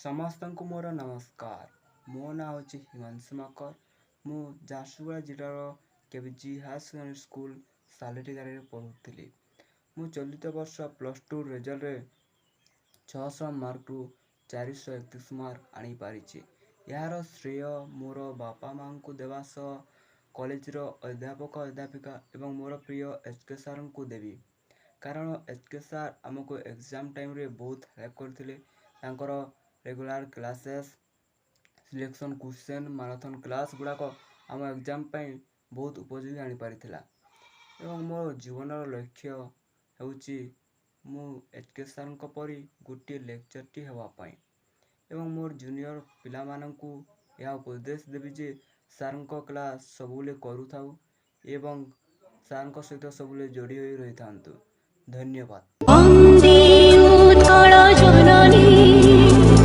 ସମସ୍ତଙ୍କୁ ମୋର ନମସ୍କାର। ମୋ ନାଁ ହେଉଛି ହିମାଂଶୁ ମକର। ମୁଁ ଝାରସୁଗୁଡ଼ା ଜିଲ୍ଲାର କେବିଜି ହାୟର ସେକେଣ୍ଡାରୀ ସ୍କୁଲ ସାଲେଟିଗାରେ ପଢ଼ୁଥିଲି। ମୁଁ ଚଳିତ ବର୍ଷ +2 ରେଜଲ୍ଟରେ 600 ମାର୍କରୁ 431 ମାର୍କ ଆଣିପାରିଛି। ଏହାର ଶ୍ରେୟ ମୋର ବାପା ମାଆଙ୍କୁ ଦେବା ସହ କଲେଜର ଅଧ୍ୟାପକ ଅଧ୍ୟାପିକା ଏବଂ ମୋର ପ୍ରିୟ ଏଚ୍.କେ ସାର୍ଙ୍କୁ ଦେବି। କାରଣ ଏଚ୍.କେ ସାର୍ ଆମକୁ ଏକ୍ଜାମ୍ ଟାଇମ୍ରେ ବହୁତ ହେଲ୍ପ କରିଥିଲେ। ତାଙ୍କର regular classes, selection question, marathon class ଗୁଡ଼ାକ ଆମ ଏକ୍ଜାମ୍ ପାଇଁ ବହୁତ ଉପଯୋଗୀ ଆଣିପାରିଥିଲା। ଏବଂ ମୋ ଜୀବନର ଲକ୍ଷ୍ୟ ହେଉଛି ମୁଁ ଏଚ୍.କେ ସାର୍ଙ୍କ ପରି ଗୋଟିଏ ଲେକ୍ଚରଟି ହେବା ପାଇଁ। ଏବଂ ମୋର ଜୁନିୟର ପିଲାମାନଙ୍କୁ ଏହା ଉପଦେଶ ଦେବି ଯେ ସାର୍ଙ୍କ କ୍ଲାସ୍ ସବୁବେଳେ କରୁଥାଉ ଏବଂ ସାର୍ଙ୍କ ସହିତ ସବୁବେଳେ ଯୋଡ଼ି ହୋଇ ରହିଥାନ୍ତୁ। ଧନ୍ୟବାଦ।